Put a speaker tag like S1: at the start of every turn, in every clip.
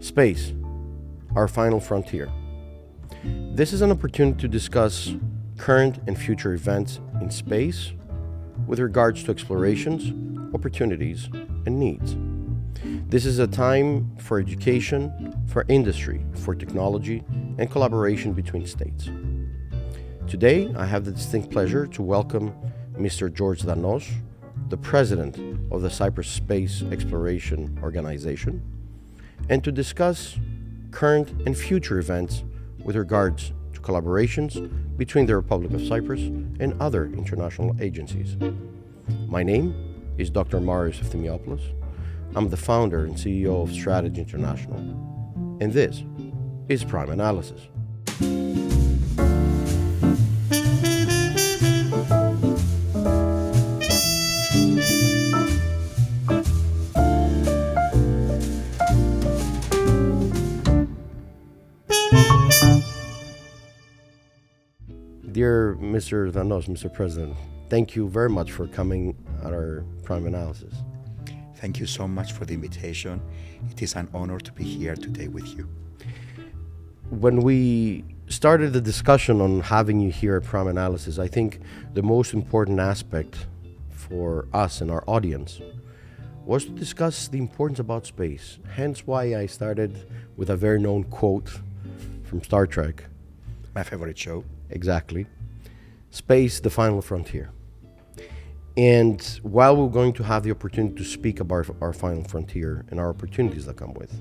S1: Space, our final frontier. This is an opportunity to discuss current and future events in space with regards to explorations, opportunities, and needs. This is a time for education, for industry, for technology, and collaboration between states. Today, I have the distinct pleasure to welcome Mr. George Danos, the President of the Cyprus Space Exploration Organization, and to discuss current and future events with regards to collaborations between the Republic of Cyprus and other international agencies. My name is Dr. Marios Efthymiopoulos. I'm the founder and CEO of Strategy International, and this is primeanalysis. Dear Mr. Danos, Mr. President, thank you very much for coming at our primeanalysis.
S2: Thank you so much for the invitation. It is an honor to be here today with you.
S1: When we started the discussion on having you here at primeanalysis, I think the most important aspect for us and our audience was to discuss the importance about space. Hence why I started with a very known quote from Star Trek.
S2: My favorite show.
S1: Exactly. Space, the final frontier. And while we're going to have the opportunity to speak about our final frontier and our opportunities that come with,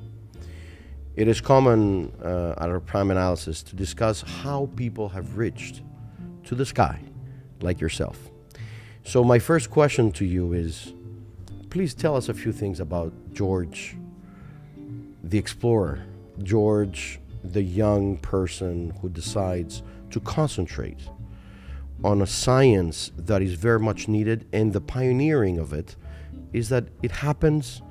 S1: it is common at our primeanalysis to discuss how people have reached to the sky, like yourself. So my first question to you is, please tell us a few things about George, the explorer, George, the young person who decides to concentrate on a science that is very much needed, and the pioneering of it is that it happens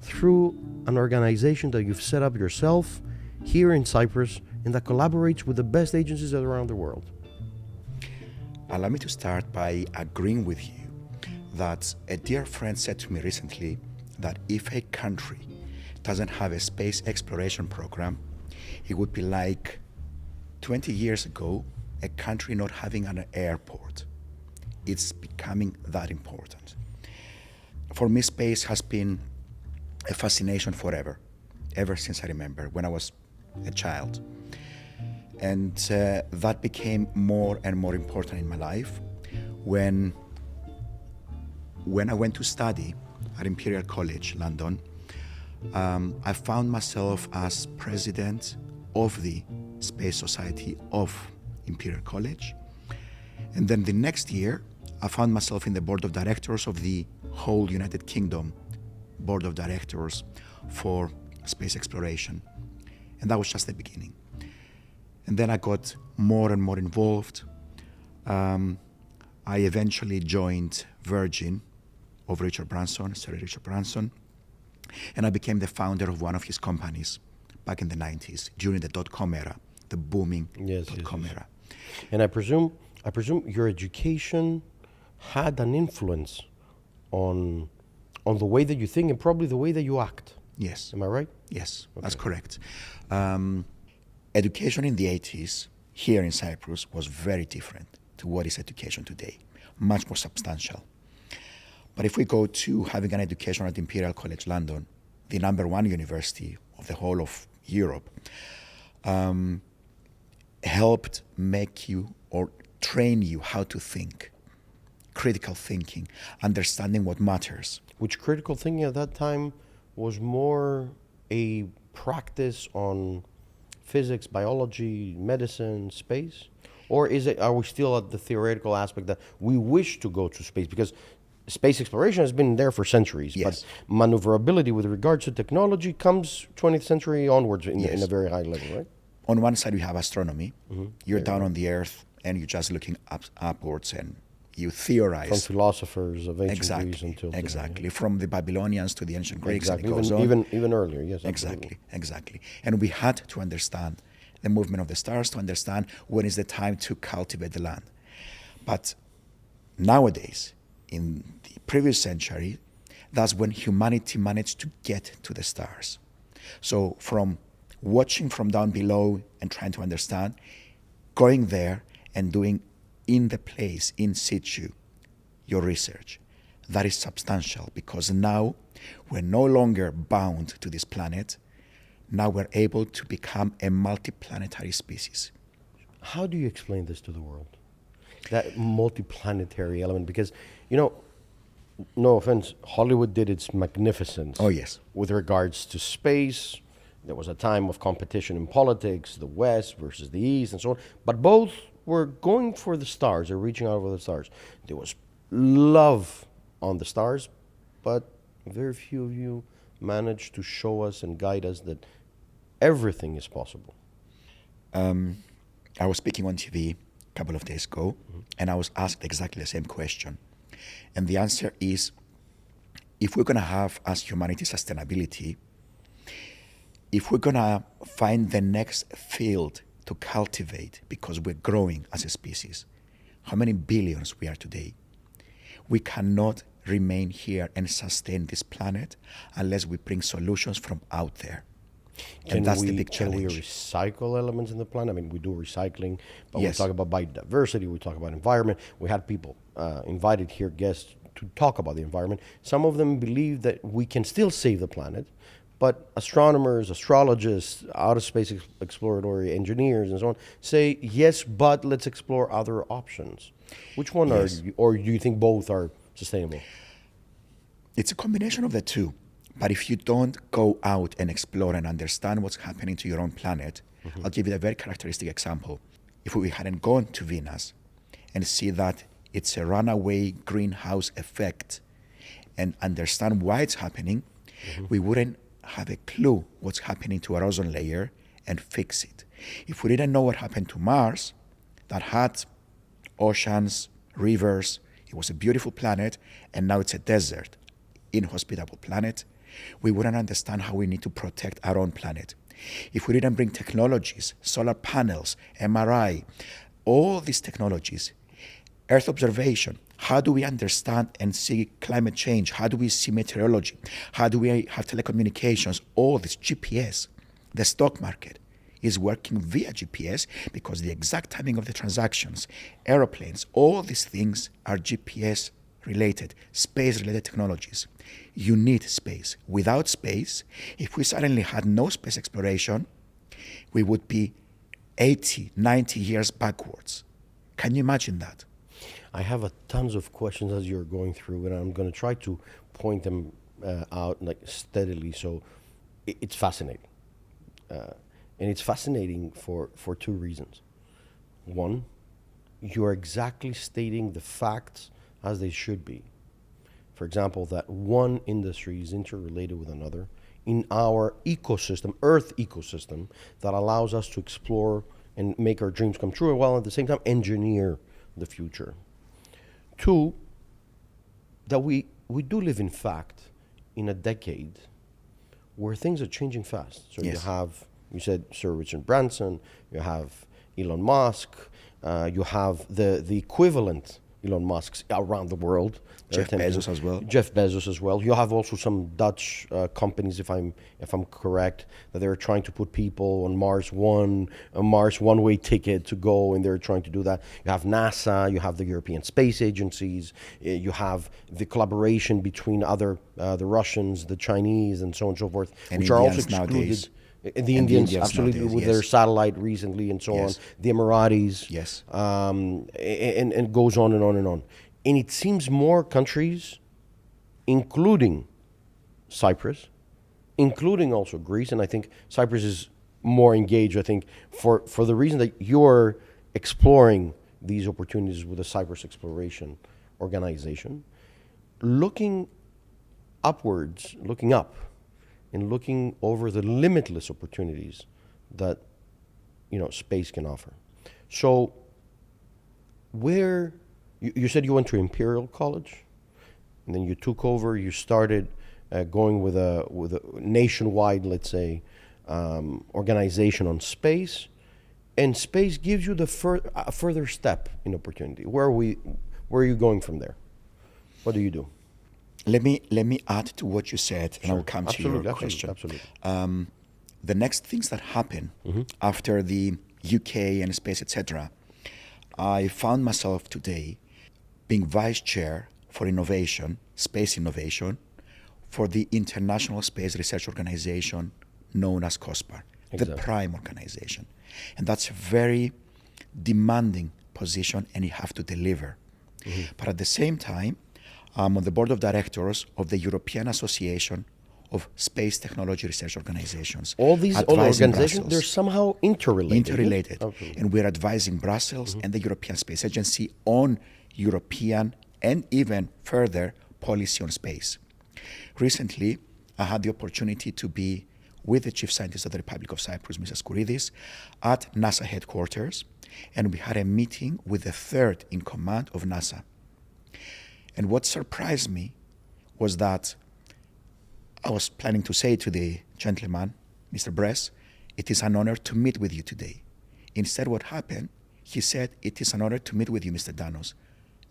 S1: through an organization that you've set up yourself here in Cyprus and that collaborates with the best agencies around the world.
S2: Allow me to start by agreeing with you that a dear friend said to me recently that if a country doesn't have a space exploration program, it would be like 20 years ago, a country not having an airport. It's becoming that important. For me, space has been a fascination forever, ever since I remember, when I was a child. And that became more and more important in my life when I went to study at Imperial College London. I found myself as president of the Space Society of Imperial College. And then the next year, I found myself in the board of directors of the whole United Kingdom board of directors for space exploration. And that was just the beginning. And then I got more and more involved. I eventually joined Virgin of Richard Branson, Sir Richard Branson, and I became the founder of one of his companies back in the 90s, during the dot-com era, the booming dot-com era.
S1: And I presume your education had an influence on the way that you think and probably the way that you act.
S2: Yes.
S1: Am I right?
S2: Yes,
S1: okay.
S2: That's correct. Education in the 80s here in Cyprus was very different to what is education today, much more substantial. But if we go to having an education at Imperial College London, the #1 university of the whole of Europe, helped make you or train you how to think, critical thinking, understanding what matters.
S1: Which critical thinking at that time was more a practice on physics, biology, medicine, space? Or are we still at the theoretical aspect that we wish to go to space? Because space exploration has been there for centuries,
S2: yes.
S1: But maneuverability with regards to technology comes 20th century onwards in a very high level, right?
S2: On one side, you have astronomy.
S1: Mm-hmm.
S2: You're down on the earth, and you're just looking upwards, and you theorize.
S1: From philosophers of ancient Greece until today.
S2: Exactly. From the Babylonians to the ancient Greeks,
S1: exactly.
S2: and it goes on.
S1: Even earlier, yes. Absolutely.
S2: Exactly. And we had to understand the movement of the stars, to understand when is the time to cultivate the land. But nowadays, in the previous century, that's when humanity managed to get to the stars. So from watching from down below and trying to understand, going there and doing in the place, in situ, your research. That is substantial because now we're no longer bound to this planet. Now we're able to become a multiplanetary species.
S1: How do you explain this to the world? That multiplanetary element, because, no offense, Hollywood did its magnificence.
S2: Oh, yes.
S1: With regards to space. There was a time of competition in politics, the West versus the East and so on. But both were going for the stars, or reaching out for the stars. There was love on the stars, but very few of you managed to show us and guide us that everything is possible.
S2: I was speaking on TV a couple of days ago, and I was asked exactly the same question. And the answer is, if we're going to have, as humanity, sustainability, if we're going to find the next field to cultivate because we're growing as a species, how many billions we are today, we cannot remain here and sustain this planet unless we bring solutions from out there. And that's the big challenge.
S1: Can we recycle elements in the planet? I mean, we do recycling, but
S2: Yes.
S1: we talk about biodiversity, we talk about environment. We had people invited here, guests, to talk about the environment. Some of them believe that we can still save the planet, but astronomers, astrologists, outer space exploratory engineers, and so on say, yes, but let's explore other options. Which one
S2: Yes.
S1: are you, or do you think both are sustainable?
S2: It's a combination of the two. But if you don't go out and explore and understand what's happening to your own planet, I'll give you a very characteristic example. If we hadn't gone to Venus and see that it's a runaway greenhouse effect and understand why it's happening, we wouldn't have a clue what's happening to our ozone layer and fix it. If we didn't know what happened to Mars, that had oceans, rivers, it was a beautiful planet, and now it's a desert, inhospitable planet, we wouldn't understand how we need to protect our own planet. If we didn't bring technologies, solar panels, MRI, all these technologies, Earth observation, how do we understand and see climate change? How do we see meteorology? How do we have telecommunications? All this, GPS, the stock market is working via GPS because the exact timing of the transactions, aeroplanes, all these things are GPS related, space related technologies. You need space. Without space, if we suddenly had no space exploration, we would be 80, 90 years backwards. Can you imagine that?
S1: I have tons of questions as you're going through, and I'm going to try to point them out like steadily. So it's fascinating, and it's fascinating for two reasons. One, you are exactly stating the facts as they should be. For example, that one industry is interrelated with another in our ecosystem, Earth ecosystem, that allows us to explore and make our dreams come true, while at the same time engineer the future. Two, that we do live, in fact, in a decade where things are changing fast. So
S2: Yes.
S1: you said Sir Richard Branson, you have Elon Musk, you have the equivalent Elon Musk's around the world.
S2: Jeff Bezos as well.
S1: Jeff Bezos as well. You have also some Dutch companies, if I'm correct, that they're trying to put people on Mars one-way ticket to go, and they're trying to do that. You have NASA, you have the European Space Agencies, you have the collaboration between other the Russians, the Chinese, and so on and so forth,
S2: And
S1: which are also
S2: Indians
S1: excluded.
S2: nowadays.
S1: The Indians, absolutely,
S2: nowadays,
S1: with
S2: yes.
S1: their satellite recently and so
S2: Yes.
S1: on. The Emiratis,
S2: Yes.
S1: and goes on and on and on. And it seems more countries, including Cyprus, including also Greece, and I think Cyprus is more engaged, I think, for the reason that you're exploring these opportunities with the Cyprus Exploration Organization, looking upwards, looking up, and looking over the limitless opportunities that space can offer. So, where you said you went to Imperial College, and then you took over. You started going with a nationwide, let's say, organization on space, and space gives you the further step in opportunity. Where are you going from there? What do you do?
S2: Let me add to what you said, and I will come to your
S1: Absolutely,
S2: question.
S1: absolutely.
S2: the next things that happen after the UK and space, etc., I found myself today being vice chair for innovation, space innovation, for the International Space Research Organization known as COSPAR, the prime organization. And that's a very demanding position, and you have to deliver. But at the same time, I'm on the board of directors of the European Association of Space Technology Research Organizations.
S1: All these organizations,
S2: Brussels.
S1: they're somehow interrelated.
S2: Interrelated.
S1: Okay.
S2: And we're advising Brussels and the European Space Agency on European and even further policy on space. Recently, I had the opportunity to be with the chief scientist of the Republic of Cyprus, Mrs. Kouridis, at NASA headquarters, and we had a meeting with the third in command of NASA. And what surprised me was that I was planning to say to the gentleman, Mr. Bress, it is an honor to meet with you today. Instead, what happened, he said, it is an honor to meet with you, Mr. Danos.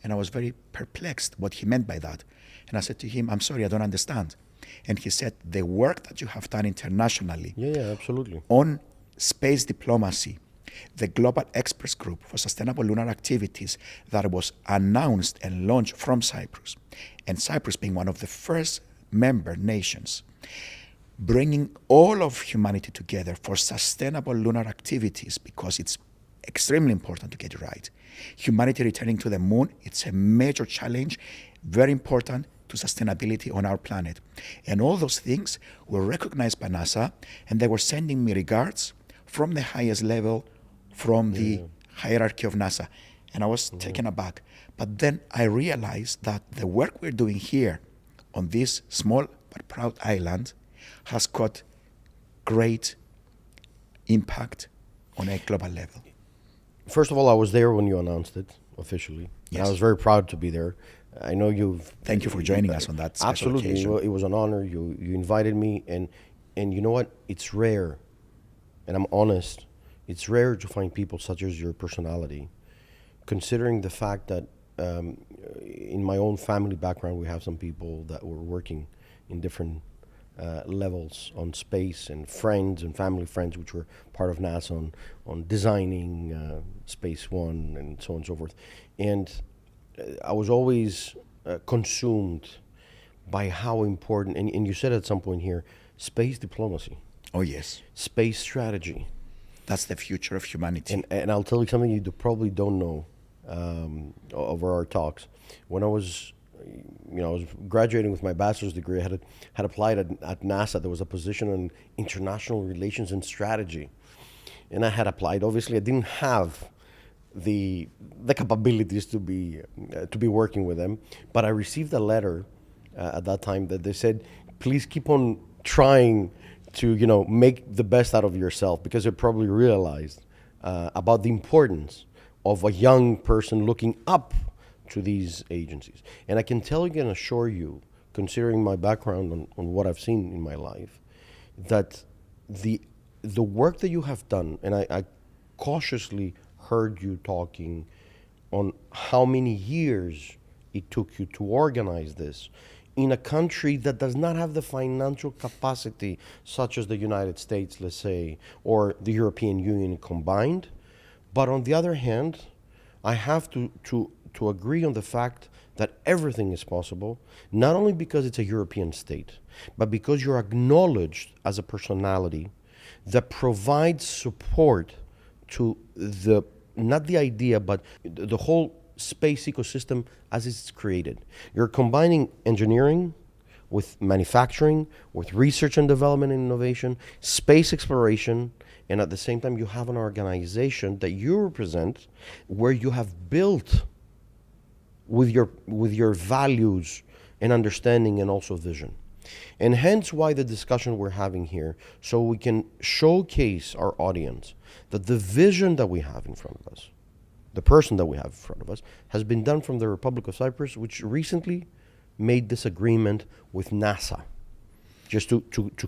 S2: And I was very perplexed what he meant by that. And I said to him, I'm sorry, I don't understand. And he said, the work that you have done internationally
S1: Absolutely.
S2: on space diplomacy, the Global Experts Group for Sustainable Lunar Activities that was announced and launched from Cyprus, and Cyprus being one of the first member nations, bringing all of humanity together for sustainable lunar activities, because it's extremely important to get it right. Humanity returning to the moon, it's a major challenge, very important to sustainability on our planet. And all those things were recognized by NASA, and they were sending me regards from the highest level, from the hierarchy of NASA. And I was taken aback. But then I realized that the work we're doing here on this small but proud island has got great impact on a global level.
S1: First of all, I was there when you announced it officially.
S2: Yes.
S1: And I was very proud to be there. I know you've...
S2: Thank you for joining us on that special
S1: Absolutely.
S2: occasion.
S1: It was an honor. You invited me, and you know what? It's rare, and I'm honest, it's rare to find people such as your personality, considering the fact that in my own family background, we have some people that were working in different levels on space, and friends and family friends which were part of NASA on designing Space One and so on and so forth. And I was always consumed by how important, and you said at some point here, space diplomacy.
S2: Oh, yes.
S1: Space strategy.
S2: That's the future of humanity.
S1: And I'll tell you something you probably don't know over our talks. When I was graduating with my bachelor's degree, I had applied at NASA. There was a position on international relations and strategy. And I had applied. Obviously, I didn't have the capabilities to be working with them, but I received a letter at that time that they said, please keep on trying to make the best out of yourself, because they probably realized about the importance of a young person looking up to these agencies. And I can tell you and assure you, considering my background on what I've seen in my life, that the work that you have done, and I cautiously heard you talking on how many years it took you to organize this in a country that does not have the financial capacity, such as the United States, let's say, or the European Union combined. But on the other hand, I have to agree on the fact that everything is possible, not only because it's a European state, but because you're acknowledged as a personality that provides support to not the idea, but the whole space ecosystem as it's created. You're combining engineering with manufacturing, with research and development and innovation, space exploration, and at the same time you have an organization that you represent where you have built with your values and understanding and also vision. And hence why the discussion we're having here, so we can showcase our audience that the vision that we have in front of us, the person that we have in front of us, has been done from the Republic of Cyprus, which recently made this agreement with NASA. Just to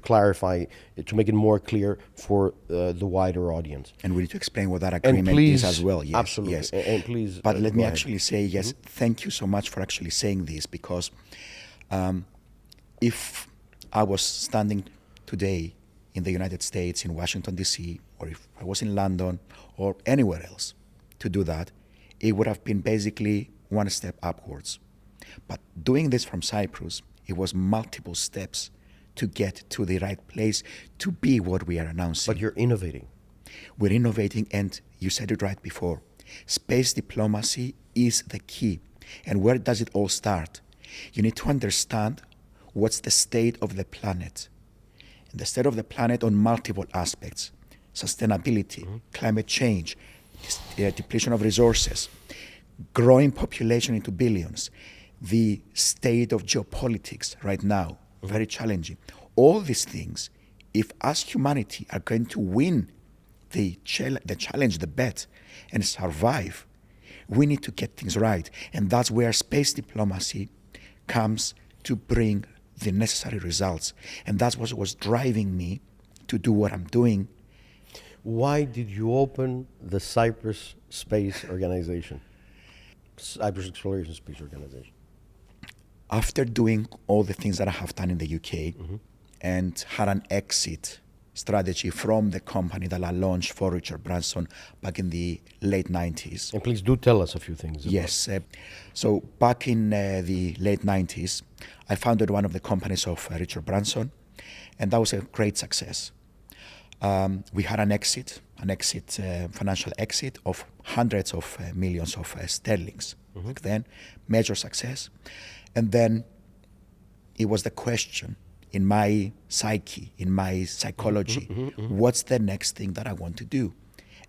S1: clarify, to make it more clear for the wider audience.
S2: And we need to explain what that agreement is as well. Yes,
S1: absolutely.
S2: Yes.
S1: And please.
S2: But let me
S1: ahead.
S2: actually say, yes, thank you so much for actually saying this, because if I was standing today in the United States, in Washington, D.C., or if I was in London or anywhere else to do that, it would have been basically one step upwards. But doing this from Cyprus, it was multiple steps to get to the right place to be what we are announcing.
S1: But you're innovating.
S2: We're innovating, and you said it right before. Space diplomacy is the key. And where does it all start? You need to understand what's the state of the planet. And the state of the planet on multiple aspects. Sustainability, climate change, depletion of resources, growing population into billions, the state of geopolitics right now, very challenging. All these things, if as humanity are going to win the challenge, the bet, and survive, we need to get things right. And that's where space diplomacy comes to bring the necessary results. And that's what was driving me to do what I'm doing.
S1: Why did you open the Cyprus Space Organization? Cyprus Exploration Space Organization.
S2: After doing all the things that I have done in the UK and had an exit strategy from the company that I launched for Richard Branson back in the late 90s.
S1: And please do tell us a few things.
S2: Yes. So back in the late 90s, I founded one of the companies of Richard Branson, and that was a great success. We had an exit, financial exit of hundreds of millions of sterlings back then, major success. And then it was the question in my psyche, in my psychology, what's the next thing that I want to do?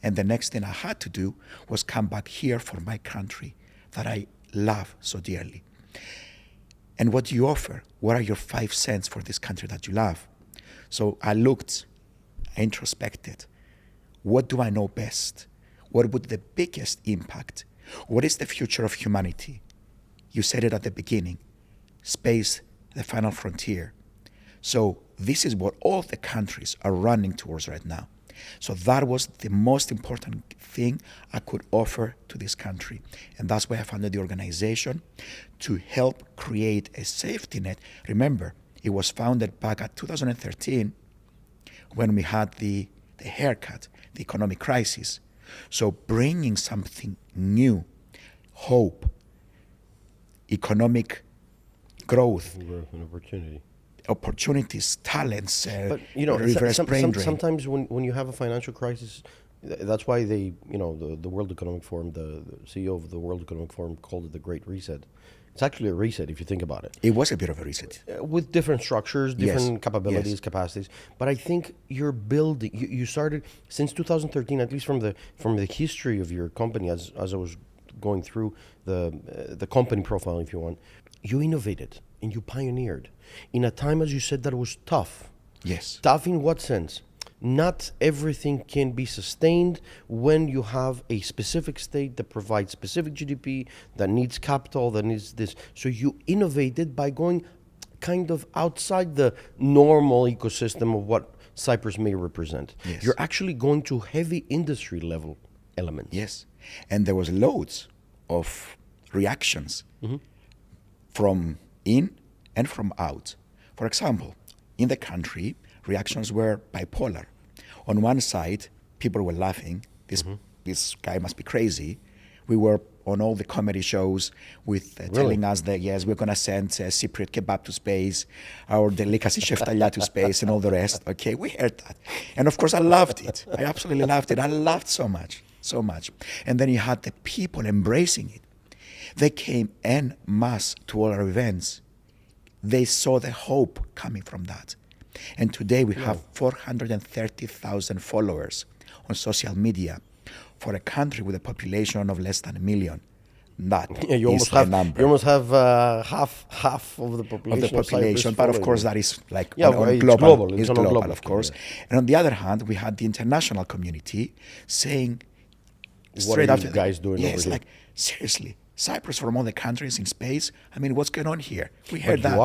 S2: And the next thing I had to do was come back here for my country that I love so dearly. And what do you offer? What are your 5 cents for this country that you love? So I looked, I introspected. What do I know best? What would the biggest impact? What is the future of humanity? You said it at the beginning. Space, the final frontier. So this is what all the countries are running towards right now. So that was the most important thing I could offer to this country. And that's why I founded the organization, to help create a safety net. Remember, it was founded back at 2013 when we had the haircut, the economic crisis. So bringing something new, hope, economic growth
S1: and
S2: opportunities, talents,
S1: but you know,
S2: reverse brain drain.
S1: sometimes when you have a financial crisis, that's why they, you know, the World Economic Forum, the CEO of the World Economic Forum called it the Great Reset. It's actually a reset if you think about it.
S2: It was a bit of a reset.
S1: With different structures, different capabilities, capacities. But I think you're building, you started since 2013, at least from the history of your company, as I was going through the company profile, if you want, you innovated and you pioneered in a time, as you said, that was tough.
S2: Yes.
S1: Tough in what sense? Not everything can be sustained when you have a specific state that provides specific GDP, that needs capital, that needs this. So you innovated by going kind of outside the normal ecosystem of what Cyprus may represent.
S2: Yes.
S1: You're actually going to heavy industry level elements.
S2: Yes. And there was loads of reactions from in and from out. For example, in the country, reactions were bipolar. On one side, people were laughing, this guy must be crazy. We were on all the comedy shows with telling us that, yes, we're going to send Cypriot kebab to space, our delicacy cheftalia to space, and all the rest. Okay, we heard that. And of course, I loved it. I absolutely loved it. I laughed so much. And then you had the people embracing it. They came en masse to all our events. They saw the hope coming from that. And today we have 430,000 followers on social media for a country with a population of less than 1 million. That is the number.
S1: You almost have half of the population.
S2: But of course that is like
S1: it's
S2: global.
S1: It's
S2: global, of course. And on the other hand, we had the international community saying,
S1: what are you guys doing over here?
S2: Like, seriously, Cyprus from all the countries in space? I mean, what's going on here? We heard that.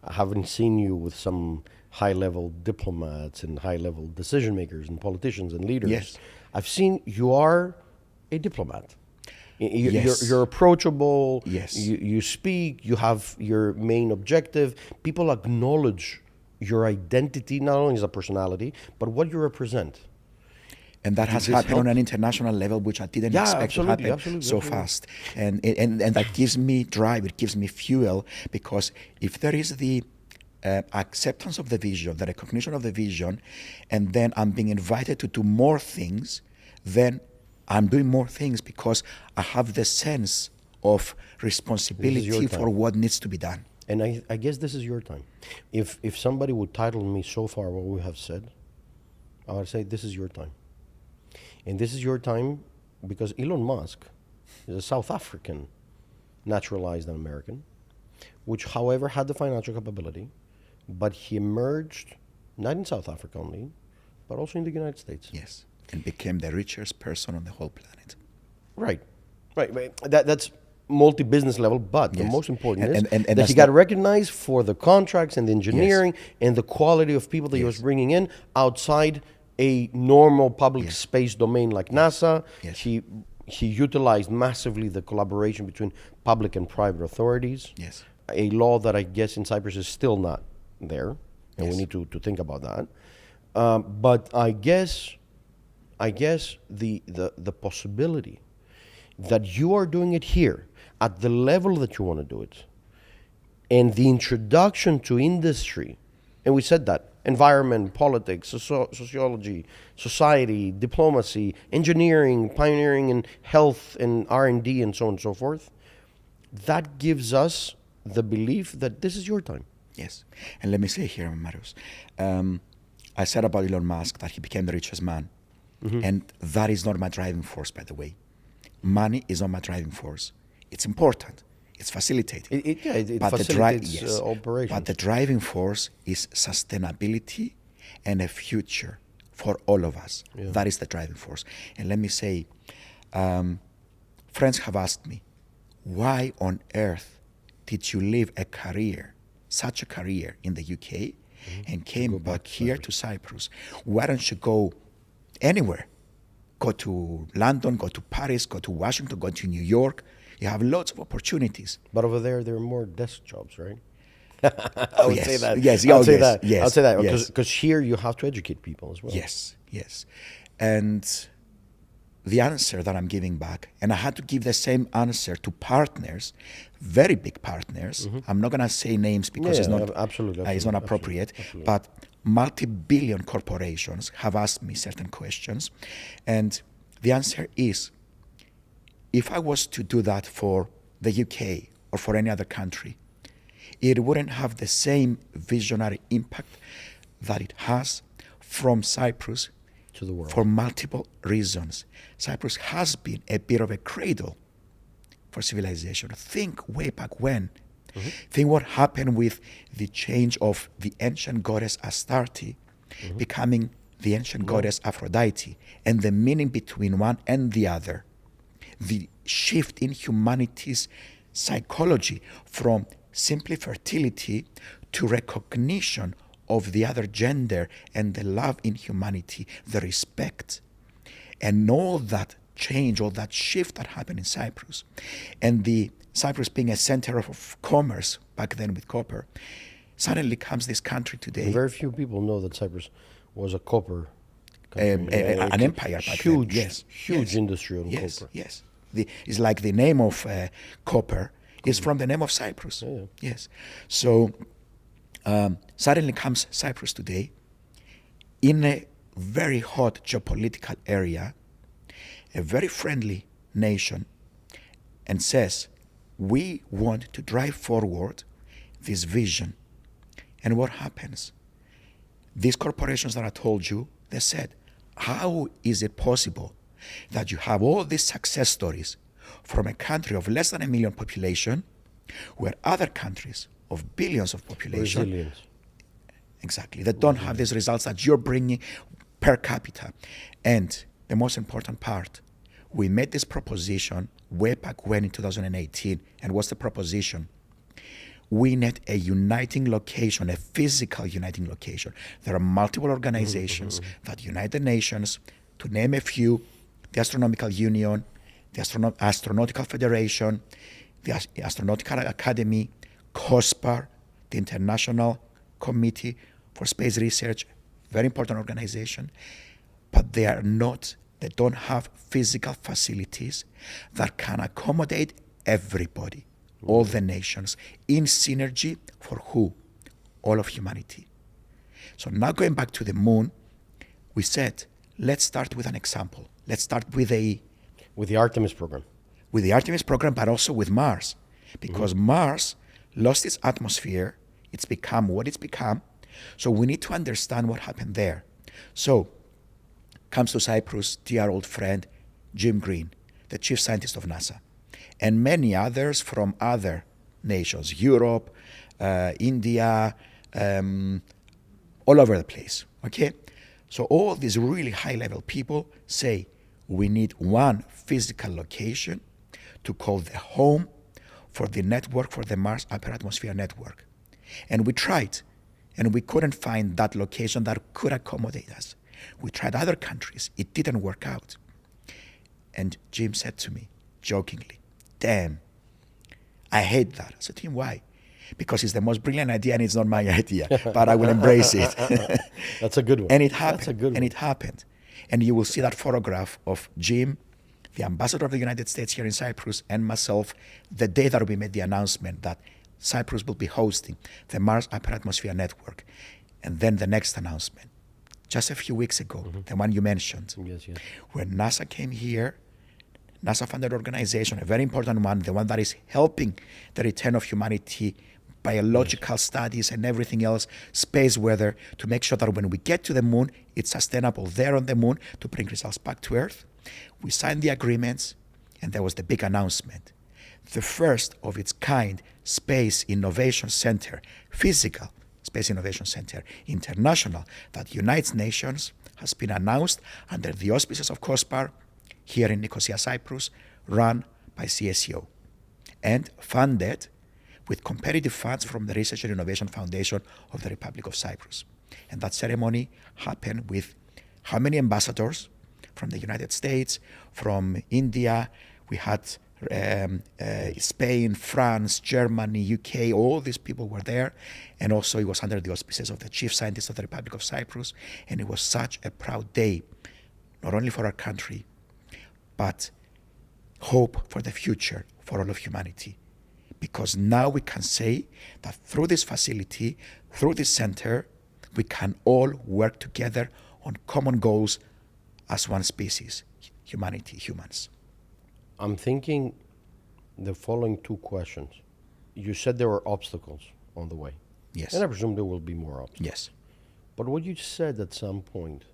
S1: I haven't seen you with some high-level diplomats and high-level decision-makers and politicians and leaders.
S2: Yes.
S1: I've seen you are a diplomat.
S2: Yes.
S1: You're approachable.
S2: Yes.
S1: You speak. You have your main objective. People acknowledge your identity, not only as a personality, but what you represent.
S2: And that has happened on an international level, which I didn't expect to happen so fast. And that gives me drive, it gives me fuel, because if there is the acceptance of the vision, the recognition of the vision, and then I'm being invited to do more things, then I'm doing more things because I have the sense of responsibility for what needs to be done.
S1: And I guess this is your time. If somebody would title me so far what we have said, I would say this is your time. And this is your time because Elon Musk is a South African, naturalized an American, which, however, had the financial capability, but he emerged not in South Africa only, but also in the United States.
S2: Yes, and became the richest person on the whole planet.
S1: Right. That's multi-business level, but the most important is
S2: and
S1: that he got recognized for the contracts and the engineering and the quality of people that he was bringing in outside a normal public space domain like NASA. He utilized massively the collaboration between public and private authorities. A law that I guess in Cyprus is still not there, and we need to think about that. But I guess the possibility that you are doing it here at the level that you want to do it, and the introduction to industry, and we said that environment, politics, sociology, society, diplomacy, engineering, pioneering in health and R&D and so on and so forth, that gives us the belief that this is your time.
S2: Yes. And let me say here, Marius, I said about Elon Musk that he became the richest man. And that is not my driving force, by the way. Money is not my driving force. It's important. It's facilitating.
S1: It facilitates operations.
S2: But the driving force is sustainability and a future for all of us. That is the driving force. And let me say, friends have asked me, why on earth did you leave a career, such a career in the UK, and came back here to Cyprus? Why don't you go anywhere? Go to London, go to Paris, go to Washington, go to New York. You have lots of opportunities.
S1: But over there are more desk jobs, right?
S2: I would say that.
S1: I'll say that. Because here you have to educate people as well.
S2: Yes. And the answer that I'm giving back, and I had to give the same answer to partners, very big partners. I'm not going to say names because it's not it's not appropriate. Absolutely. But multi-billion corporations have asked me certain questions, and the answer is, if I was to do that for the UK or for any other country, it wouldn't have the same visionary impact that it has from Cyprus
S1: to the world
S2: for multiple reasons. Cyprus has been a bit of a cradle for civilization. Think way back when. Think what happened with the change of the ancient goddess Astarte becoming the ancient goddess Aphrodite, and the meaning between one and the other. The shift in humanity's psychology from simply fertility to recognition of the other gender and the love in humanity, the respect, and all that change, all that shift that happened in Cyprus. And the Cyprus being a center of commerce back then with copper, suddenly comes this country today.
S1: Very few people know that Cyprus was a copper country.
S2: An empire back then.
S1: Huge industry on copper.
S2: It's like the name of copper is from the name of Cyprus. So suddenly comes Cyprus today in a very hot geopolitical area, a very friendly nation, and says, we want to drive forward this vision. And what happens? These corporations that I told you, they said, how is it possible that you have all these success stories from a country of less than 1 million population, where other countries of billions of population,
S1: Resilience.
S2: Exactly, that don't have these results that you're bringing per capita. And the most important part, we made this proposition way back when in 2018. And what's the proposition? We need a uniting location, a physical uniting location. There are multiple organizations that unite the nations, to name a few: the Astronomical Union, the Astronautical Federation, the Astronautical Academy, COSPAR, the International Committee for space research, very important organization, but they don't have physical facilities that can accommodate everybody, all the nations, in synergy for who? All of humanity. So now going back to the moon, we said, let's start with an example. Let's start with the
S1: Artemis program.
S2: With the Artemis program, but also with Mars. Because Mars lost its atmosphere, it's become what it's become. So we need to understand what happened there. So comes to Cyprus, dear old friend, Jim Green, the chief scientist of NASA, and many others from other nations, Europe, India, all over the place, okay? So all these really high-level people say, we need one physical location to call the home for the network, for the Mars Upper Atmosphere Network. And we tried, and we couldn't find that location that could accommodate us. We tried other countries. It didn't work out. And Jim said to me, jokingly, damn, I hate that. I said to him, why? Because it's the most brilliant idea and it's not my idea, but I will embrace it.
S1: That's a good one.
S2: And it happened.
S1: That's a good one.
S2: And it happened. And you will see that photograph of Jim, the ambassador of the United States here in Cyprus, and myself, the day that we made the announcement that Cyprus will be hosting the Mars Upper Atmosphere Network. And then the next announcement, just a few weeks ago, the one you mentioned,
S1: Yes.
S2: when NASA came here, NASA-funded organization, a very important one, the one that is helping the return of humanity, biological studies and everything else, space weather, to make sure that when we get to the moon, it's sustainable there on the moon to bring results back to Earth. We signed the agreements, and there was the big announcement. The first of its kind Space Innovation Center, physical Space Innovation Center, international, that unites nations, has been announced under the auspices of COSPAR here in Nicosia, Cyprus, run by CSEO, and funded with competitive funds from the Research and Innovation Foundation of the Republic of Cyprus. And that ceremony happened with how many ambassadors from the United States, from India, we had Spain, France, Germany, UK, all these people were there. And also it was under the auspices of the chief scientist of the Republic of Cyprus. And it was such a proud day, not only for our country, but hope for the future for all of humanity. Because now we can say that through this facility, through this center, we can all work together on common goals as one species, humanity, humans.
S1: I'm thinking the following two questions. You said there were obstacles on the way.
S2: Yes.
S1: And I presume there will be more obstacles.
S2: Yes.
S1: But what you said at some point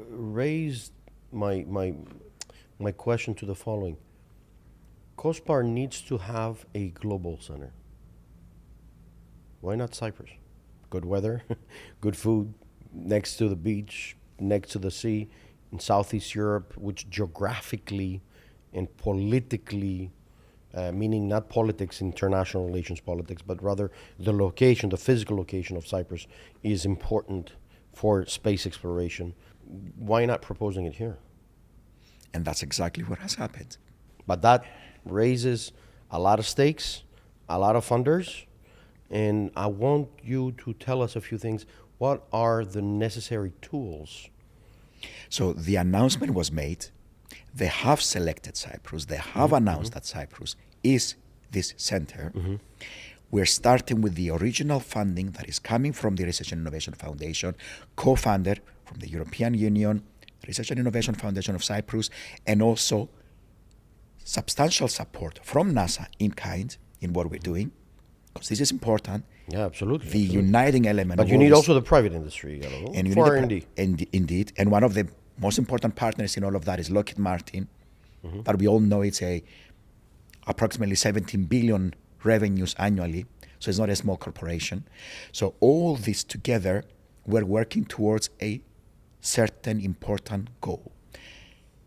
S1: raised my question to the following. COSPAR needs to have a global center. Why not Cyprus? Good weather, good food, next to the beach, next to the sea, in Southeast Europe, which geographically and politically, meaning not politics, international relations politics, but rather the location, the physical location of Cyprus is important for space exploration. Why not proposing it here?
S2: And that's exactly what has happened.
S1: But that raises a lot of stakes, a lot of funders, and I want you to tell us a few things. What are the necessary tools?
S2: So the announcement was made. They have selected Cyprus. They have announced that Cyprus is this center. We're starting with the original funding that is coming from the Research and Innovation Foundation, co-funded from the European Union, Research and Innovation Foundation of Cyprus, and also substantial support from NASA in kind in what we're doing, because this is important.
S1: Yeah, absolutely.
S2: The uniting element.
S1: But you need also the private industry,
S2: and you
S1: for
S2: need
S1: R&D.
S2: Indeed. And one of the most important partners in all of that is Lockheed Martin, that we all know it's approximately 17 billion revenues annually. So it's not a small corporation. So all this together, we're working towards a certain important goal.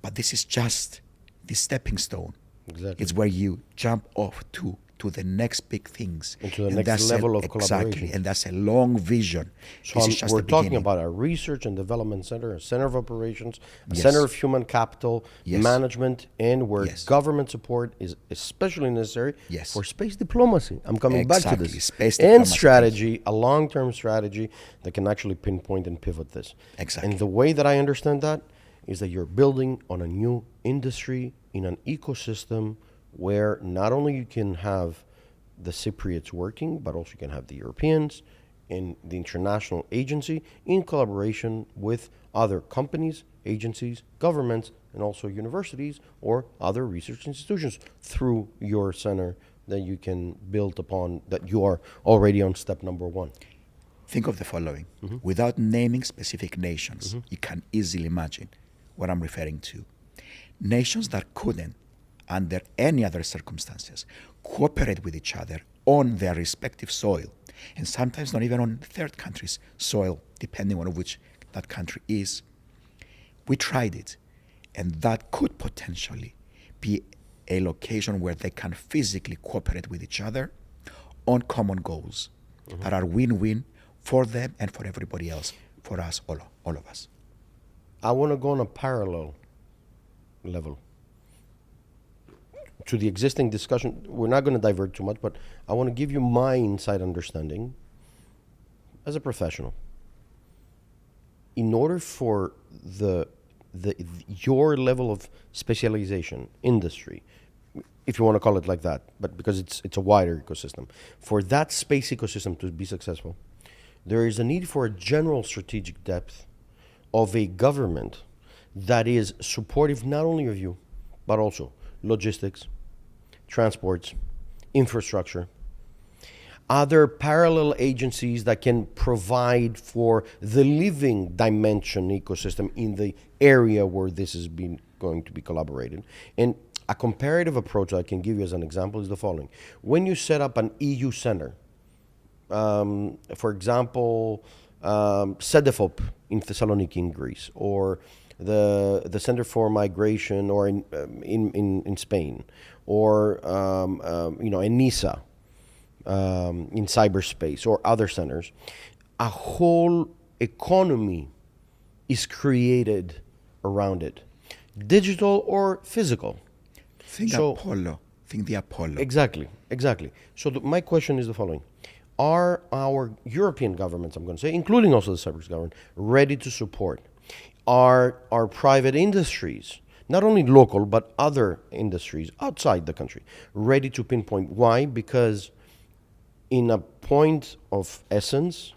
S2: But this is just the stepping stone.
S1: Exactly.
S2: It's where you jump off to to the next big things.
S1: Into the
S2: And
S1: next
S2: that's
S1: level of
S2: exactly,
S1: collaboration.
S2: and that's a long vision.
S1: So
S2: This is just
S1: we're
S2: the
S1: talking
S2: beginning.
S1: about a research and development center, a center of operations, a
S2: Yes.
S1: center of human capital,
S2: Yes.
S1: management, and where
S2: Yes.
S1: government support is especially necessary
S2: Yes.
S1: for space diplomacy. I'm coming back to
S2: Exactly,
S1: this.
S2: space
S1: And
S2: diplomacy,
S1: strategy, a long-term strategy that can actually pinpoint and pivot this.
S2: Exactly.
S1: And the way that I understand that is that you're building on a new industry in an ecosystem where not only you can have the Cypriots working, but also you can have the Europeans and the international agency in collaboration with other companies, agencies, governments, and also universities or other research institutions through your center that you can build upon, that you are already on step number one.
S2: Think of the following. Without naming specific nations, you can easily imagine what I'm referring to. Nations that couldn't, under any other circumstances, cooperate with each other on their respective soil, and sometimes not even on third countries' soil, depending on which that country is. We tried it, and that could potentially be a location where they can physically cooperate with each other on common goals that are win-win for them and for everybody else, for us, all of us.
S1: I want to go on a parallel level to the existing discussion. We're not going to divert too much, but I want to give you my inside understanding as a professional. In order for your level of specialization, industry, if you want to call it like that, but because it's a wider ecosystem, for that space ecosystem to be successful, there is a need for a general strategic depth of a government that is supportive not only of you, but also logistics, transports, infrastructure, other parallel agencies that can provide for the living dimension ecosystem in the area where this is going to be collaborated. And a comparative approach I can give you as an example is the following. When you set up an EU center, for example, CEDEFOP in Thessaloniki in Greece, or the Center for Migration or in Spain, or ENISA in cyberspace, or other centers, a whole economy is created around it, digital or physical.
S2: Think the Apollo.
S1: Exactly. So my question is the following. Are our European governments, I'm going to say, including also the Cyprus government, ready to support? Are our private industries, not only local, but other industries outside the country, ready to pinpoint? Why? Because in a point of essence,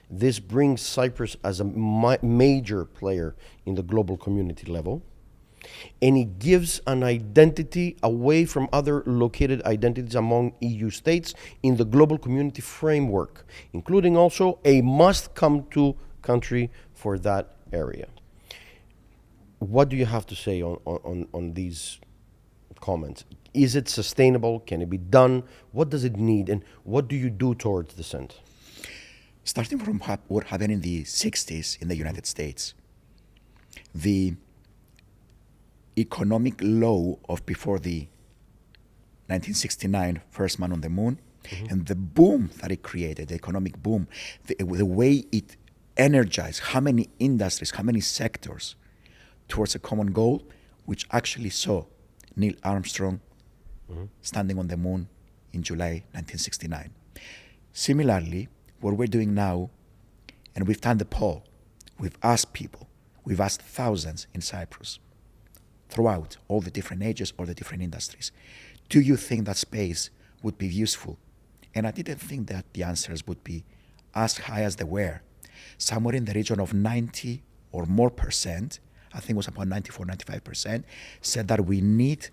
S1: this brings Cyprus as a major player in the global community level. And it gives an identity away from other located identities among EU states in the global community framework, including also a must-come-to country for that area. What do you have to say on these comments? Is it sustainable? Can it be done? What does it need? And what do you do towards this end?
S2: Starting from what happened in the 60s in the United States, the economic law of before the 1969 first man on the moon, and the boom that it created, the economic boom, the way it energized how many industries, how many sectors towards a common goal, which actually saw Neil Armstrong standing on the moon in July 1969. Similarly, what we're doing now, and we've done the poll, we've asked people, we've asked thousands in Cyprus, throughout all the different ages, all the different industries. Do you think that space would be useful? And I didn't think that the answers would be as high as they were. Somewhere in the region of 90 or more percent, I think it was about 94, 95%, said that we need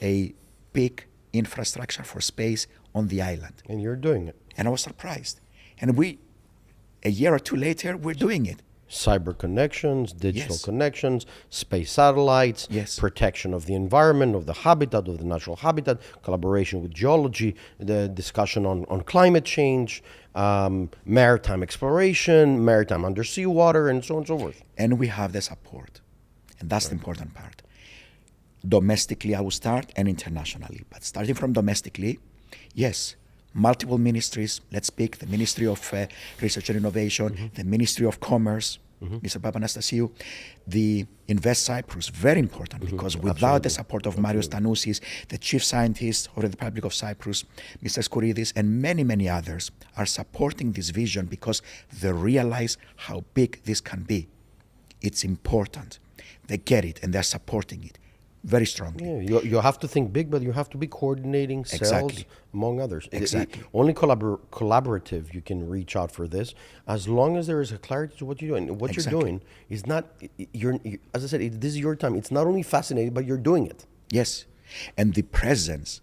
S2: a big infrastructure for space on the island.
S1: And you're doing it.
S2: And I was surprised. And a year or two later, we're doing it.
S1: Cyber connections, digital
S2: Yes.
S1: connections, space satellites,
S2: Yes.
S1: protection of the environment, of the habitat, of the natural habitat, collaboration with geology, the discussion on climate change, maritime exploration, maritime undersea water, and so on and so forth.
S2: And we have the support. And that's the important part. Domestically, I will start, and internationally. But starting from domestically, Yes, multiple ministries. Let's pick the Ministry of Research and Innovation, the Ministry of Commerce, Mr. Papanastasiou, the Invest Cyprus, very important, because without the support of Marios Tannousis, the chief scientist of the Republic of Cyprus, Mr. Skouridis, and many, many others are supporting this vision because they realize how big this can be. It's important. They get it and they're supporting it very strongly.
S1: Yeah, you have to think big, but you have to be coordinating cells,
S2: Exactly.
S1: among others.
S2: Exactly.
S1: Only collaborative you can reach out for this, as long as there is a clarity to what you're doing. What
S2: Exactly.
S1: you're doing is not, as I said, this is your time. It's not only fascinating, but you're doing it.
S2: Yes. And the presence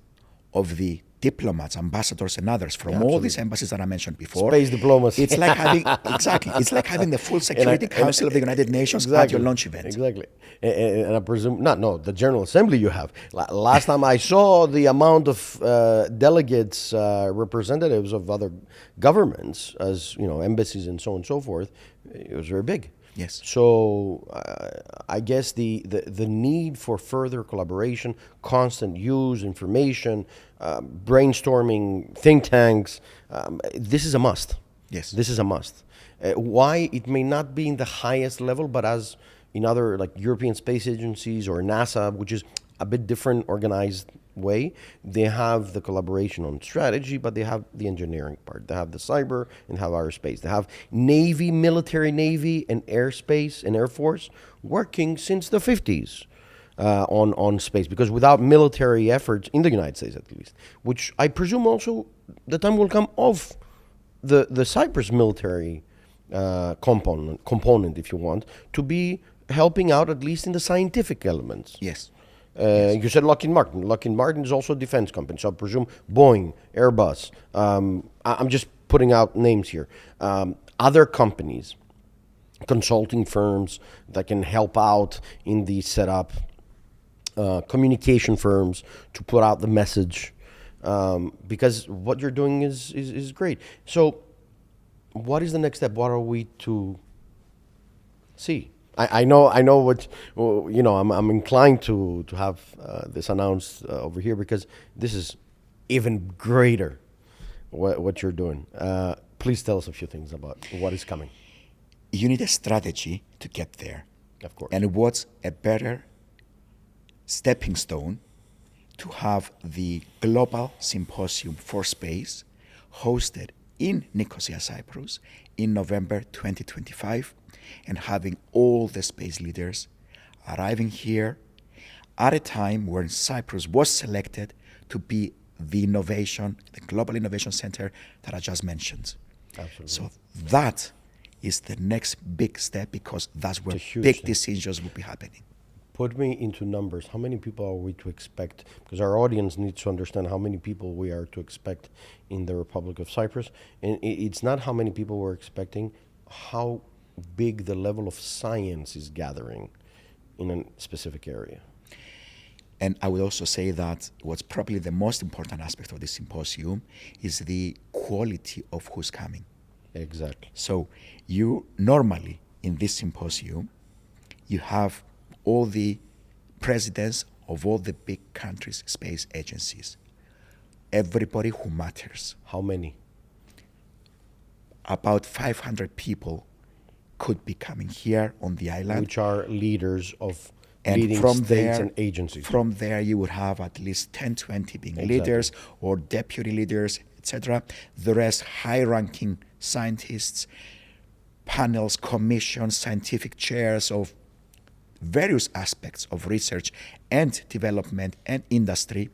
S2: of the diplomats, ambassadors, and others from all these embassies that I mentioned before.
S1: Space diplomacy.
S2: It's like having, exactly, it's like having the full Security Council of the United Nations at your launch event.
S1: Exactly. And I presume, the General Assembly you have. Last time I saw the amount of delegates, representatives of other governments, as embassies and so on and so forth, it was very big.
S2: Yes.
S1: So I guess the need for further collaboration, constant use, information, brainstorming, think tanks, this is a must.
S2: Yes.
S1: This is a must. Why? It may not be in the highest level, but as in other like European space agencies or NASA, which is a bit different organized way, they have the collaboration on strategy, but they have the engineering part. They have the cyber and have aerospace. They have Navy, military Navy, and airspace and Air Force working since the 50s on space, because without military efforts in the United States, at least, which I presume also the time will come of the Cyprus military component, if you want, to be helping out at least in the scientific elements.
S2: Yes.
S1: You said Lockheed Martin. Lockheed Martin is also a defense company, so I presume Boeing, Airbus. I'm just putting out names here. Other companies, consulting firms that can help out in the setup, communication firms to put out the message, because what you're doing is great. So what is the next step? What are we to see? I know what, I'm inclined to have this announced over here, because this is even greater what you're doing. Please tell us a few things about what is coming.
S2: You need a strategy to get there.
S1: Of course.
S2: And what's a better stepping stone to have the Global Symposium for Space hosted in Nicosia, Cyprus in November 2025, and having all the space leaders arriving here at a time when Cyprus was selected to be the global innovation center that I just mentioned.
S1: Absolutely.
S2: So that is the next big step, because that's where big decisions will be happening.
S1: Put me into numbers. How many people are we to expect? Because our audience needs to understand how many people we are to expect in the Republic of Cyprus. And it's not how many people we're expecting, how big the level of science is gathering in a specific area.
S2: And I would also say that what's probably the most important aspect of this symposium is the quality of who's coming.
S1: Exactly.
S2: So you normally, in this symposium, you have all the presidents of all the big countries' space agencies. Everybody who matters.
S1: How many?
S2: About 500 people could be coming here on the island.
S1: Which are leaders of
S2: And
S1: leading
S2: from
S1: states
S2: there,
S1: and agencies.
S2: From there, you would have at least 10, 20 being leaders or deputy leaders, etc. The rest, high-ranking scientists, panels, commissions, scientific chairs of various aspects of research and development and industry.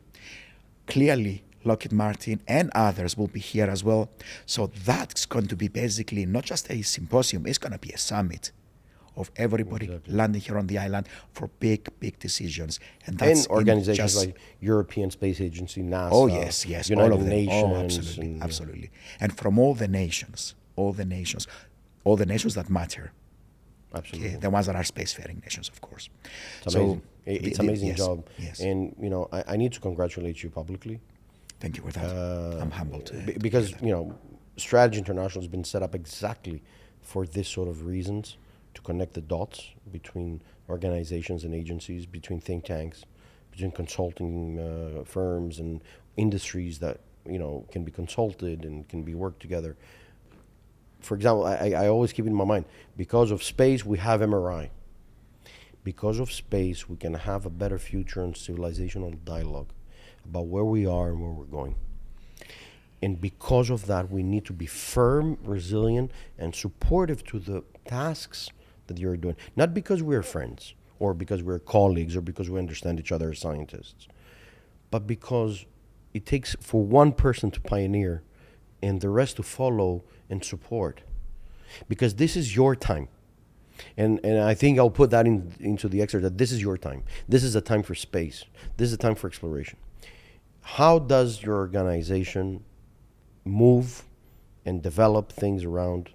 S2: Clearly, Lockheed Martin and others will be here as well. So that's going to be basically not just a symposium, it's going to be a summit of everybody landing here on the island for big, big decisions. And that's
S1: organizations like European Space Agency, NASA,
S2: oh yes, yes,
S1: United
S2: all of them.
S1: Nations.
S2: Oh, absolutely, absolutely. And from all the nations that matter.
S1: Absolutely.
S2: The ones that are spacefaring nations, of course.
S1: It's amazing. It's an amazing job.
S2: Yes.
S1: And, I need to congratulate you publicly.
S2: Thank you for that. I'm humbled.
S1: Because, Strategy International has been set up exactly for this sort of reasons, to connect the dots between organizations and agencies, between think tanks, between consulting firms and industries that, can be consulted and can be worked together. For example, I always keep in my mind, because of space, we have MRI. Because of space, we can have a better future and civilizational dialogue about where we are and where we're going. And because of that, we need to be firm, resilient, and supportive to the tasks that you're doing. Not because we're friends, or because we're colleagues, or because we understand each other as scientists, but because it takes for one person to pioneer and the rest to follow and support. Because this is your time. And I think I'll put that into the excerpt, that this is your time. This is a time for space. This is a time for exploration. How does your organization move and develop things around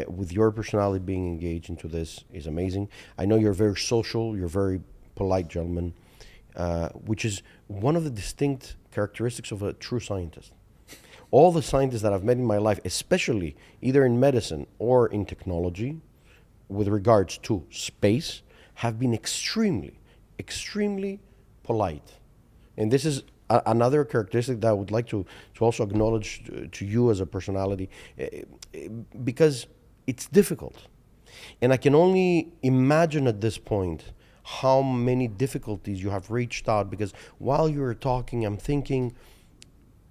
S1: with your personality being engaged into this is amazing. I know you're very social, you're very polite gentleman, which is one of the distinct characteristics of a true scientist. All the scientists that I've met in my life, especially either in medicine or in technology, with regards to space, have been extremely, extremely polite. And this is another characteristic that I would like to also acknowledge to you as a personality, because it's difficult. And I can only imagine at this point how many difficulties you have reached out, because while you were talking, I'm thinking,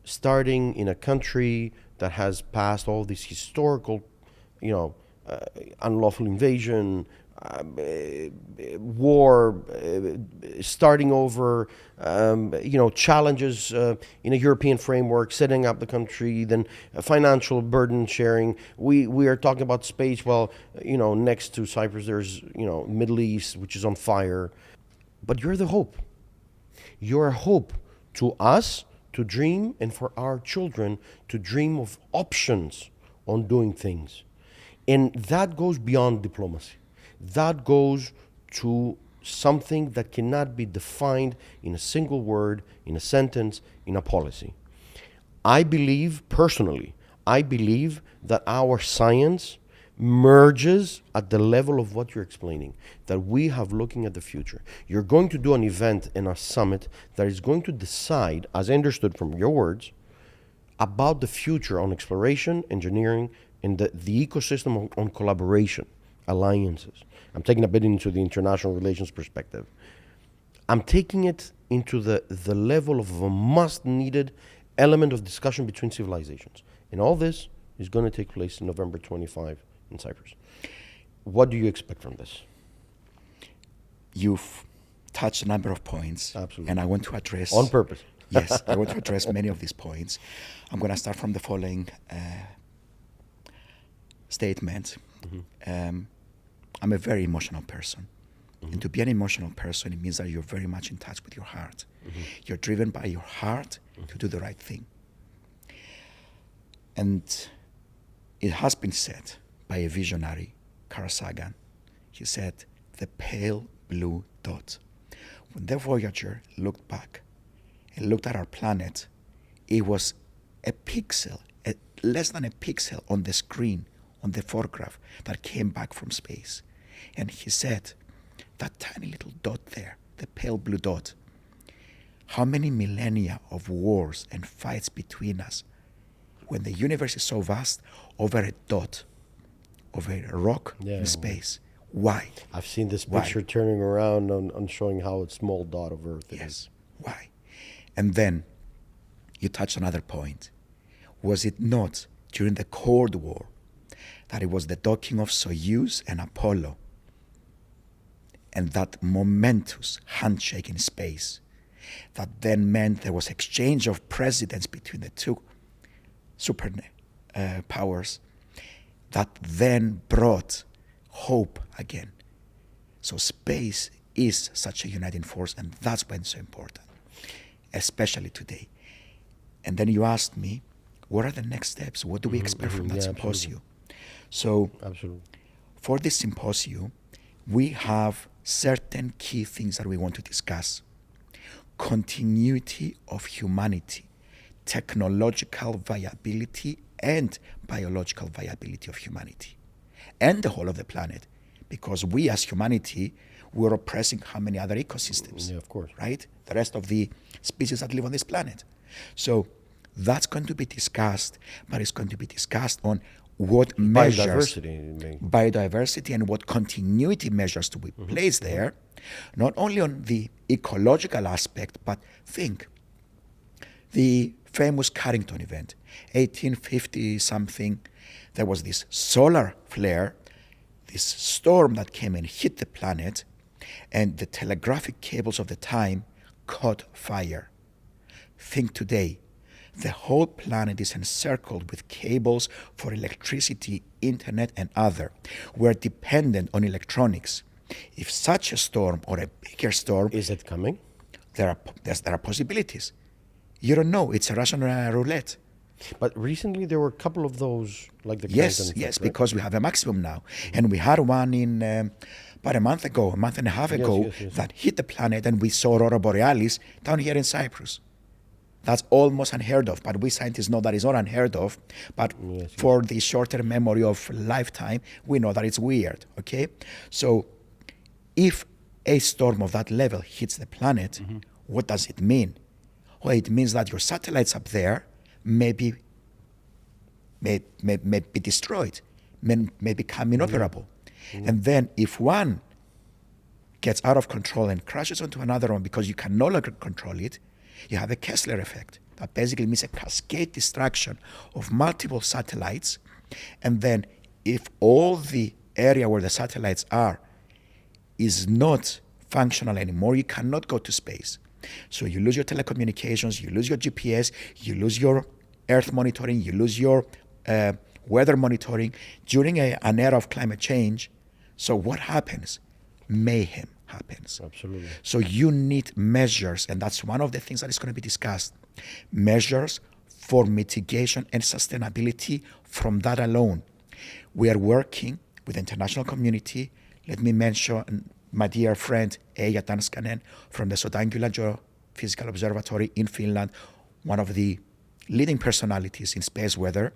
S1: starting in a country that has passed all this historical, unlawful invasion, war, starting over, challenges in a European framework, setting up the country, then financial burden sharing. We are talking about space. Well, next to Cyprus, there's, Middle East, which is on fire. But you're the hope. You're a hope to us to dream, and for our children to dream of options on doing things. And that goes beyond diplomacy. That goes to something that cannot be defined in a single word, in a sentence, in a policy. I believe, personally, that our science merges at the level of what you're explaining, that we have looking at the future. You're going to do an event and a summit that is going to decide, as I understood from your words, about the future on exploration, engineering, and the ecosystem on collaboration, alliances. I'm taking a bit into the international relations perspective. I'm taking it into the level of a must-needed element of discussion between civilizations. And all this is going to take place in November 25 in Cyprus. What do you expect from this?
S2: You've touched a number of points.
S1: Absolutely.
S2: And I want to address...
S1: On purpose.
S2: Yes, I want to address many of these points. I'm going to start from the following statement. Mm-hmm. I'm a very emotional person. Mm-hmm. And to be an emotional person, it means that you're very much in touch with your heart. Mm-hmm. You're driven by your heart to do the right thing. And it has been said by a visionary, Carl Sagan. He said, the pale blue dot. When the Voyager looked back and looked at our planet, it was a pixel, less than a pixel on the screen, on the photograph that came back from space. And he said, that tiny little dot there, the pale blue dot, how many millennia of wars and fights between us, when the universe is so vast, over a dot, over a rock in space. Why?
S1: I've seen this picture turning around on showing how a small dot of Earth is.
S2: Yes. Why? And then you touched another point. Was it not during the Cold War that it was the docking of Soyuz and Apollo and that momentous handshake in space that then meant there was exchange of presidents between the two super powers that then brought hope again. So space is such a uniting force, and that's why it's so important, especially today. And then you asked me, what are the next steps? What do we expect from that symposium? So for this symposium, we have certain key things that we want to discuss. Continuity of humanity, technological viability and biological viability of humanity, and the whole of the planet, because we as humanity, we're oppressing how many other ecosystems?
S1: Yeah, of course.
S2: Right? The rest of the species that live on this planet. So that's going to be discussed, but it's going to be discussed on what measures biodiversity and what continuity measures to be placed there, not only on the ecological aspect, but think the famous Carrington event, 1850 something. There was this solar flare, this storm that came and hit the planet, and the telegraphic cables of the time caught fire. Think today, the whole planet is encircled with cables for electricity, internet, and other. We're dependent on electronics. If such a storm or a bigger storm...
S1: Is it coming?
S2: There are possibilities. You don't know. It's a Russian roulette.
S1: But recently there were a couple of those, like the
S2: Yes,
S1: Carrington effect, right?
S2: because we have a maximum now. And we had one in about a month and a half ago, that hit the planet, and we saw Aurora Borealis down here in Cyprus. That's almost unheard of, but we scientists know that it's not unheard of. But for the shorter memory of lifetime, we know that it's weird, okay? So if a storm of that level hits the planet, what does it mean? Well, it means that your satellites up there may be destroyed, may become inoperable. And then if one gets out of control and crashes onto another one because you can no longer control it, you have a Kessler effect. That basically means a cascade destruction of multiple satellites. And then if all the area where the satellites are is not functional anymore, you cannot go to space. So you lose your telecommunications, you lose your GPS, you lose your Earth monitoring, you lose your weather monitoring during an era of climate change. So what happens? Mayhem happens.
S1: Absolutely.
S2: So you need measures, and that's one of the things that is going to be discussed. Measures for mitigation and sustainability from that alone. We are working with the international community. Let me mention my dear friend Eija Tanskanen from the Sodankylä Geophysical Observatory in Finland, one of the leading personalities in space weather.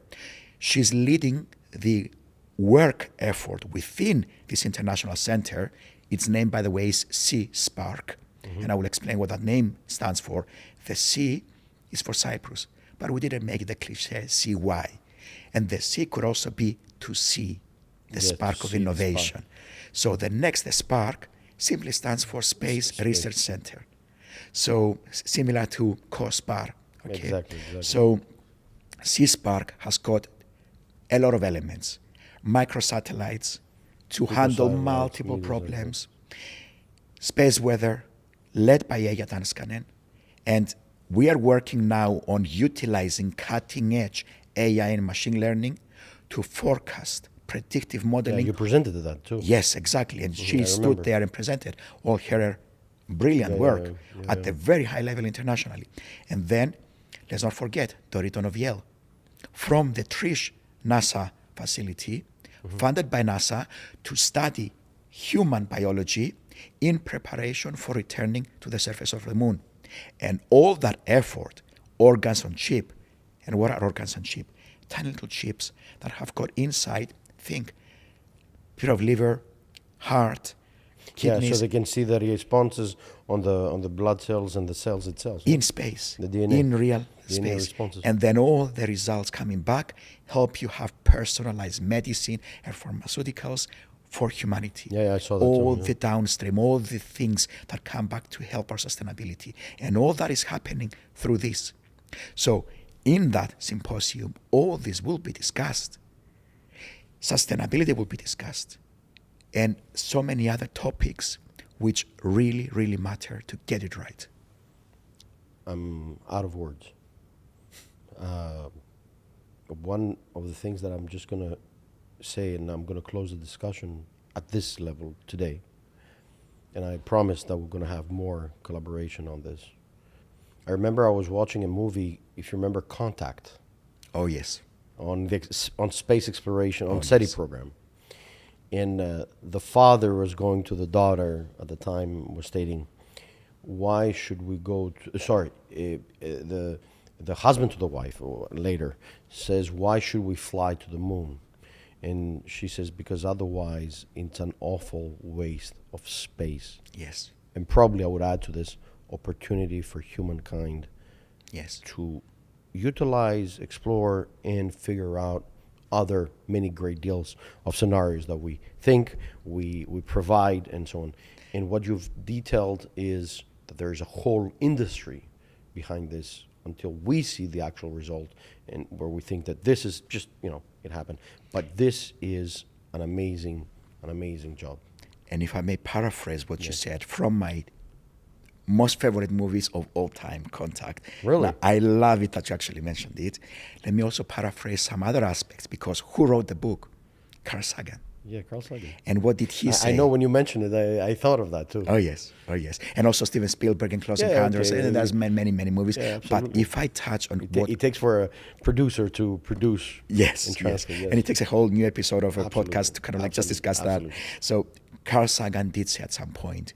S2: She's leading the work effort within this international center. Its name, by the way, is C-SPARC, and I will explain what that name stands for. The C is for Cyprus, but we didn't make the cliché CY. And the C could also be to see, the spark of innovation. So the spark simply stands for Space Research Center. So similar to COSPAR. Okay?
S1: Exactly.
S2: So C-SPARC has got a lot of elements. Microsatellites to handle multiple problems. Space weather, led by Eija Tanskanen. And we are working now on utilizing cutting-edge AI and machine learning to forecast predictive modeling.
S1: You presented that too.
S2: Yes, exactly. And she stood there and presented all her brilliant work at a very high level internationally. And then, let's not forget, Doriton of Yale, from the Trish NASA facility, funded by NASA to study human biology in preparation for returning to the surface of the moon. And all that effort, organs on chip. And what are organs on chip? Tiny little chips that have got inside, think, bit of liver, heart, kidneys.
S1: Yeah, so they can see the responses on the blood cells and the cells itself.
S2: In space,
S1: the DNA,
S2: in real
S1: DNA
S2: space.
S1: Responses.
S2: And then all the results coming back help you have personalized medicine and pharmaceuticals for humanity.
S1: Yeah, I saw that
S2: all
S1: too,
S2: the downstream, all the things that come back to help our sustainability. And all that is happening through this. So in that symposium, all this will be discussed. Sustainability will be discussed. And so many other topics which really, really matter to get it right.
S1: I'm out of words. One of the things that I'm just going to say, and I'm going to close the discussion at this level today, and I promise that we're going to have more collaboration on this. I remember I was watching a movie, if you remember, Contact.
S2: Oh, yes.
S1: On space exploration, on SETI program. And the father was going to the daughter at the time, was stating, why should we go to, the husband to the wife, or later, says, why should we fly to the moon? And she says, because otherwise it's an awful waste of space.
S2: Yes.
S1: And probably I would add to this, opportunity for humankind
S2: yes.
S1: to utilize, explore, and figure out other many great deals of scenarios that we think, we provide, and so on. And what you've detailed is that there's a whole industry behind this until we see the actual result, and where we think that this is just, it happened. But this is an amazing job.
S2: And if I may paraphrase what you said, from my most favorite movies of all time, Contact.
S1: Really?
S2: Now, I love it that you actually mentioned it. Let me also paraphrase some other aspects, because who wrote the book? Carl Sagan.
S1: Yeah, Carl Sagan.
S2: And what did he say?
S1: I know when you mentioned it, I thought of that too.
S2: Oh yes. And also Steven Spielberg and Close Encounters, and there's many movies.
S1: Yeah,
S2: but if I touch on what...
S1: It takes for a producer to produce and translate. Yes.
S2: And it takes a whole new episode of a podcast to kind of like just discuss that. So Carl Sagan did say at some point,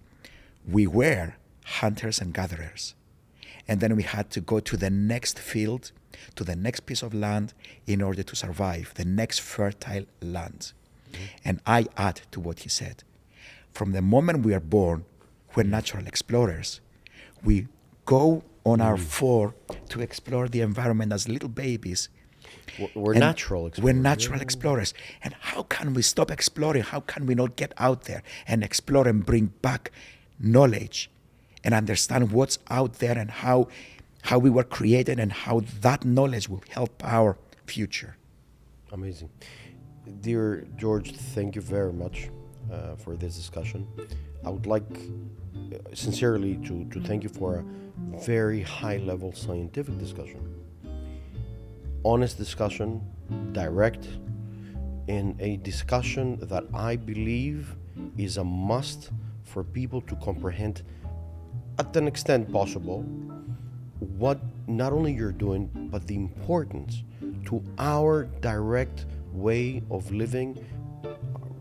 S2: we were hunters and gatherers. And then we had to go to the next field, to the next piece of land in order to survive, the next fertile land. Mm-hmm. And I add to what he said. From the moment we are born, we're natural explorers. We go on our four to explore the environment as little babies.
S1: We're natural explorers.
S2: We're natural explorers. And how can we stop exploring? How can we not get out there and explore and bring back knowledge and understand what's out there and how we were created and how that knowledge will help our future?
S1: Amazing. Dear George, thank you very much for this discussion. I would like sincerely to thank you for a very high-level scientific discussion. Honest discussion, direct, and a discussion that I believe is a must for people to comprehend at an extent possible what not only you're doing, but the importance to our direct way of living,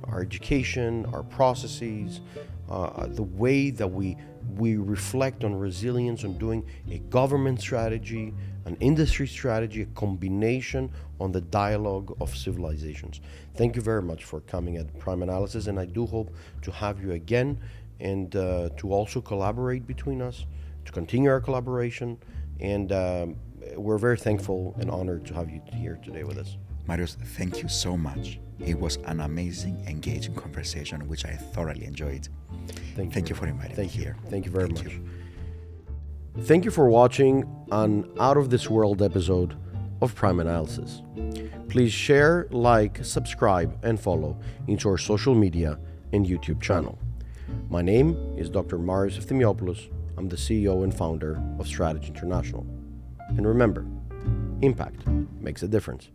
S1: our education, our processes, the way that we reflect on resilience, on doing a government strategy, an industry strategy, a combination on the dialogue of civilizations. Thank you very much for coming at primeanalysis, and I do hope to have you again, and to also collaborate between us, to continue our collaboration, and we're very thankful and honored to have you here today with us.
S2: Marius, thank you so much. It was an amazing, engaging conversation, which I thoroughly enjoyed. Thank you for inviting me here.
S1: Thank you very much. Thank you for watching an out-of-this-world episode of Primeanalysis. Please share, like, subscribe, and follow into our social media and YouTube channel. My name is Dr. Marius Efthymiopoulos. I'm the CEO and founder of Strategy International. And remember, impact makes a difference.